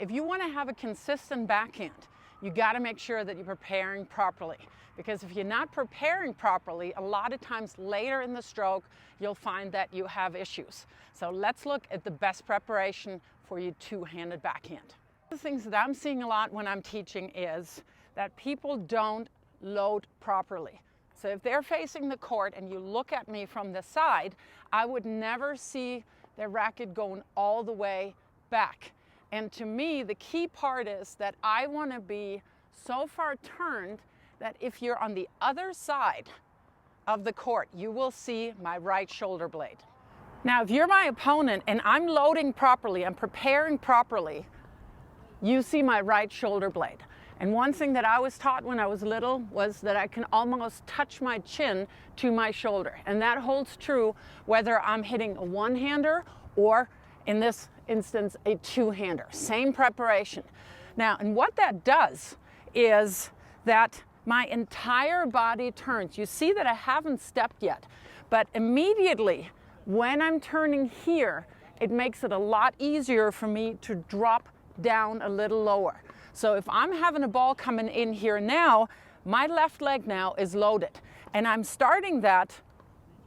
If you want to have a consistent backhand, you got to make sure that you're preparing properly. Because if you're not preparing properly, a lot of times later in the stroke, you'll find that you have issues. So let's look at the best preparation for your two-handed backhand. The things that I'm seeing a lot when I'm teaching is that people don't load properly. So if they're facing the court and you look at me from the side, I would never see their racket going all the way back. And to me, the key part is that I want to be so far turned that if you're on the other side of the court, you will see my right shoulder blade. Now, if you're my opponent and I'm loading properly, I'm preparing properly, you see my right shoulder blade. And one thing that I was taught when I was little was that I can almost touch my chin to my shoulder. And that holds true whether I'm hitting a one-hander or, in this instance, a two-hander. Same preparation. Now, and what that does is that my entire body turns. You see that I haven't stepped yet, but immediately when I'm turning here, it makes it a lot easier for me to drop down a little lower. So if I'm having a ball coming in here now, my left leg now is loaded. And I'm starting that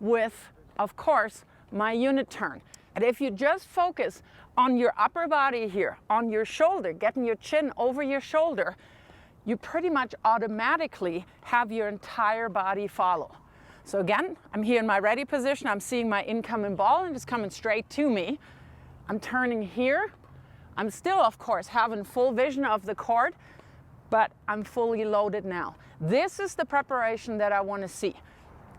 with, of course, my unit turn. And if you just focus on your upper body here, on your shoulder, getting your chin over your shoulder, you pretty much automatically have your entire body follow. So again, I'm here in my ready position. I'm seeing my incoming ball and it's coming straight to me. I'm turning here. I'm still, of course, having full vision of the court, but I'm fully loaded now. This is the preparation that I want to see.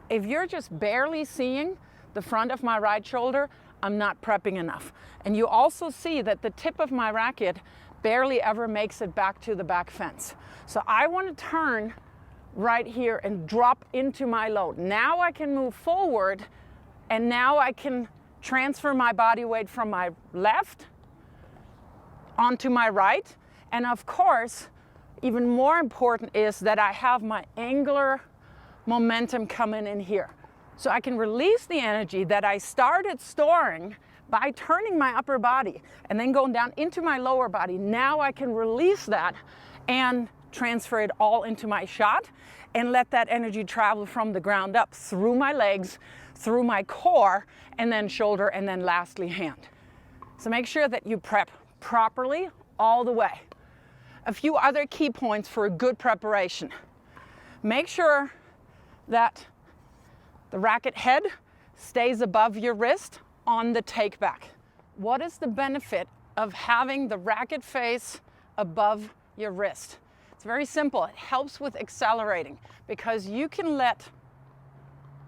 If you're just barely seeing the front of my right shoulder, I'm not prepping enough. And you also see that the tip of my racket barely ever makes it back to the back fence. So I want to turn right here and drop into my load. Now I can move forward, and now I can transfer my body weight from my left onto my right. And of course, even more important is that I have my angular momentum coming in here. So I can release the energy that I started storing by turning my upper body and then going down into my lower body. Now I can release that and transfer it all into my shot and let that energy travel from the ground up through my legs, through my core, and then shoulder, and then lastly hand. So make sure that you prep properly all the way. A few other key points for a good preparation. Make sure that the racket head stays above your wrist on the take back. What is the benefit of having the racket face above your wrist? It's very simple. It helps with accelerating because you can let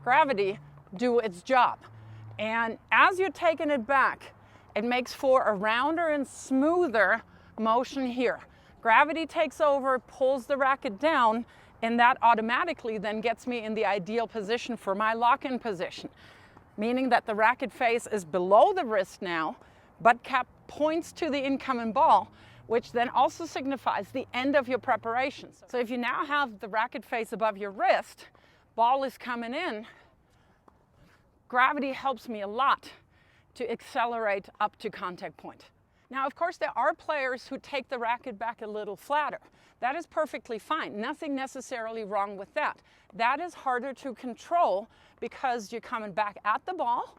gravity do its job. And as you're taking it back, it makes for a rounder and smoother motion here. Gravity takes over, pulls the racket down, and that automatically then gets me in the ideal position for my lock-in position, meaning that the racket face is below the wrist now, butt cap points to the incoming ball, which then also signifies the end of your preparation. So if you now have the racket face above your wrist, ball is coming in, gravity helps me a lot to accelerate up to contact point. Now, of course, there are players who take the racket back a little flatter. That is perfectly fine. Nothing necessarily wrong with that. That is harder to control because you're coming back at the ball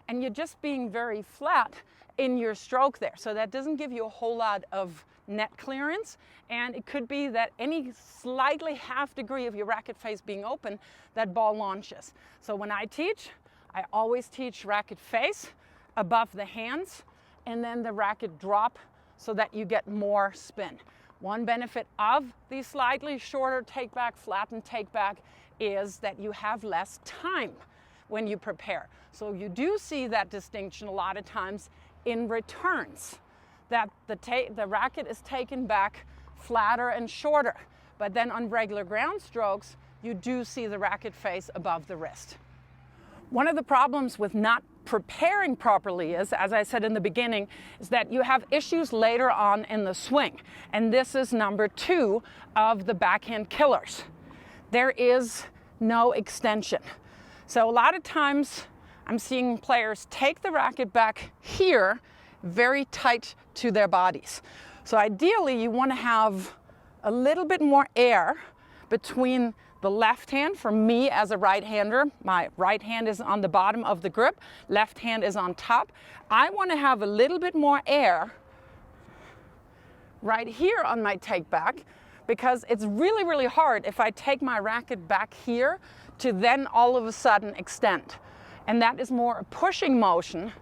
and you're just being very flat in your stroke there. So that doesn't give you a whole lot of net clearance. And it could be that any slightly half degree of your racket face being open, that ball launches. So when I teach, I always teach racket face above the hands and then the racket drop so that you get more spin. One benefit of the slightly shorter take back, flattened take back, is that you have less time when you prepare. So you do see that distinction a lot of times in returns, that the racket is taken back flatter and shorter. But then on regular ground strokes, you do see the racket face above the wrist. One of the problems with not preparing properly is, as I said in the beginning, is that you have issues later on in the swing. And this is number 2 of the backhand killers. There is no extension. So a lot of times I'm seeing players take the racket back here very tight to their bodies. So ideally, you want to have a little bit more air between the left hand. For me as a right-hander, my right hand is on the bottom of the grip, left hand is on top. I want to have a little bit more air right here on my take back, because it's really, really hard if I take my racket back here to then all of a sudden extend. And that is more a pushing motion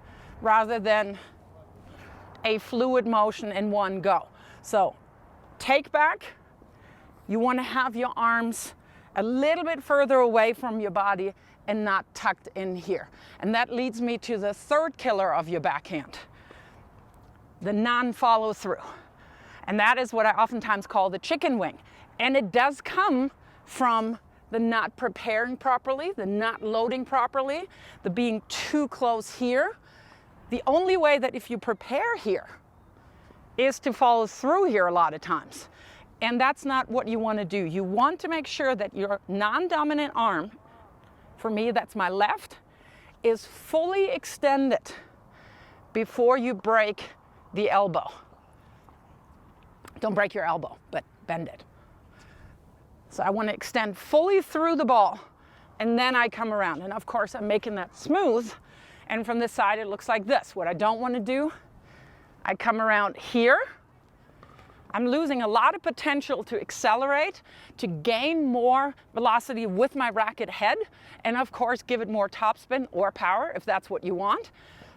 rather than a fluid motion in one go. So take back, you want to have your arms a little bit further away from your body and not tucked in here. And that leads me to the third killer of your backhand, the non-follow through. And that is what I oftentimes call the chicken wing. And it does come from the not preparing properly, the not loading properly, the being too close here. The only way that if you prepare here is to follow through here a lot of times. And that's not what you want to do. You want to make sure that your non-dominant arm, for me that's my left, is fully extended before you break the elbow. Don't break your elbow, but bend it. So I want to extend fully through the ball, and then I come around. And of course, I'm making that smooth. And from this side, it looks like this. What I don't want to do, I come around here. I'm losing a lot of potential to accelerate, to gain more velocity with my racket head, and of course, give it more topspin or power if that's what you want.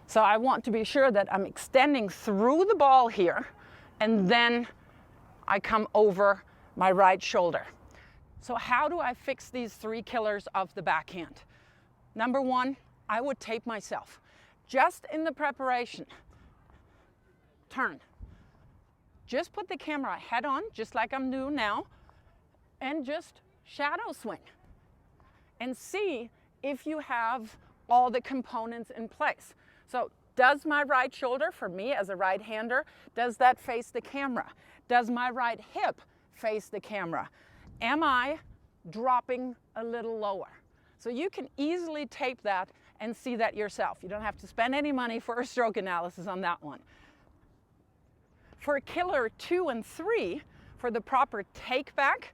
So I want to be sure that I'm extending through the ball here, and then I come over my right shoulder. So how do I fix these three killers of the backhand? Number one, I would tape myself. Just in the preparation, turn. Just put the camera head on, just like I'm doing now, and just shadow swing. And see if you have all the components in place. So does my right shoulder, for me as a right-hander, does that face the camera? Does my right hip face the camera? Am I dropping a little lower? So you can easily tape that and see that yourself. You don't have to spend any money for a stroke analysis on that one. For killer 2 and 3, for the proper take back,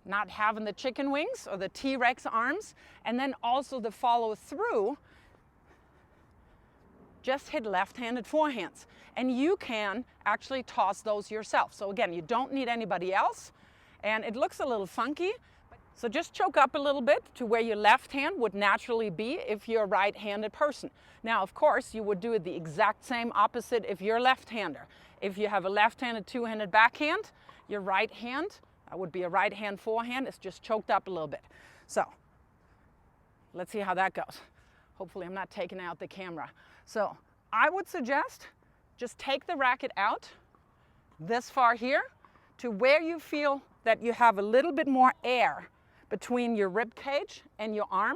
not having the chicken wings or the T-Rex arms, and then also the follow through, just hit left-handed forehands. And you can actually toss those yourself. So again, you don't need anybody else. And it looks a little funky. So just choke up a little bit to where your left hand would naturally be if you're a right-handed person. Now, of course, you would do it the exact same opposite if you're a left-hander. If you have a left-handed two-handed backhand, your right hand, that would be a right hand forehand, is just choked up a little bit. So let's see how that goes. Hopefully I'm not taking out the camera. So I would suggest just take the racket out this far here to where you feel that you have a little bit more air between your rib cage and your arm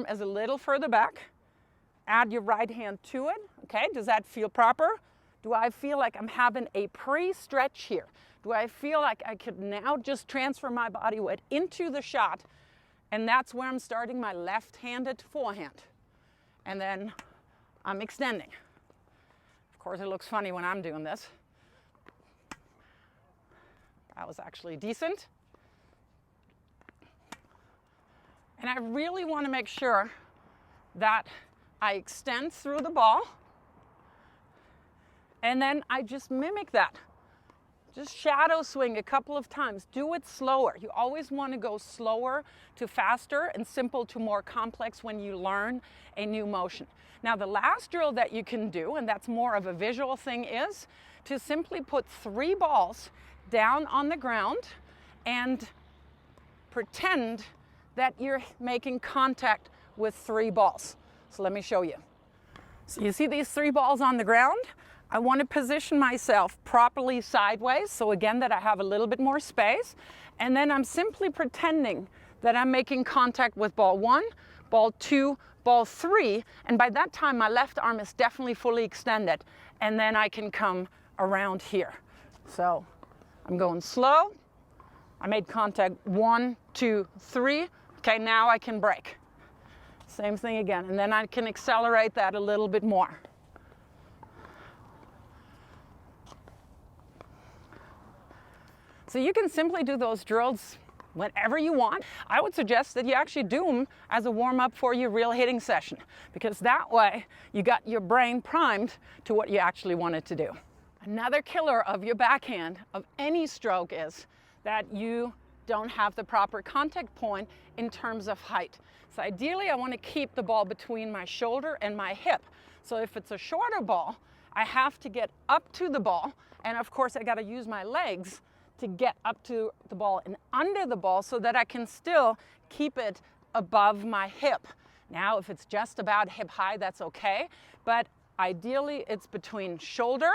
is a little further back. Add your right hand to it. Okay, does that feel proper? Do I feel like I'm having a pre-stretch here? Do I feel like I could now just transfer my body weight into the shot? And that's where I'm starting my left-handed forehand. And then I'm extending. Of course, it looks funny when I'm doing this. That was actually decent. And I really want to make sure that I extend through the ball. And then I just mimic that. Just shadow swing a couple of times. Do it slower. You always want to go slower to faster and simple to more complex when you learn a new motion. Now the last drill that you can do, and that's more of a visual thing, is to simply put 3 balls down on the ground and pretend that you're making contact with 3 balls. So let me show you. So you see these 3 balls on the ground? I want to position myself properly sideways, so again that I have a little bit more space, and then I'm simply pretending that I'm making contact with ball 1, ball 2, ball 3, and by that time my left arm is definitely fully extended, and then I can come around here. So I'm going slow. I made contact 1, 2, 3. Okay, now I can break. Same thing again, and then I can accelerate that a little bit more. So you can simply do those drills whenever you want. I would suggest that you actually do them as a warm-up for your real hitting session, because that way you got your brain primed to what you actually wanted to do. Another killer of your backhand of any stroke is that you don't have the proper contact point in terms of height. So ideally I want to keep the ball between my shoulder and my hip. So if it's a shorter ball, I have to get up to the ball, and of course I got to use my legs to get up to the ball and under the ball so that I can still keep it above my hip. Now, if it's just about hip high, that's okay, but ideally it's between shoulder,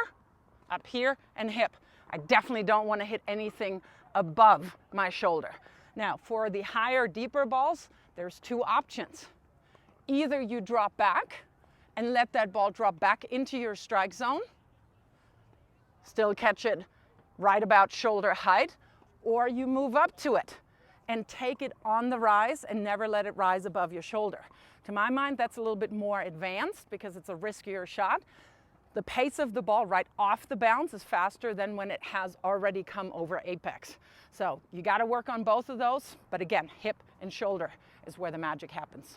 up here, and hip. I definitely don't want to hit anything above my shoulder. Now, for the higher, deeper balls, there's two options. Either you drop back and let that ball drop back into your strike zone, still catch it right about shoulder height, or you move up to it and take it on the rise and never let it rise above your shoulder. To my mind, that's a little bit more advanced because it's a riskier shot. The pace of the ball right off the bounce is faster than when it has already come over apex. So you got to work on both of those, but again, hip and shoulder is where the magic happens.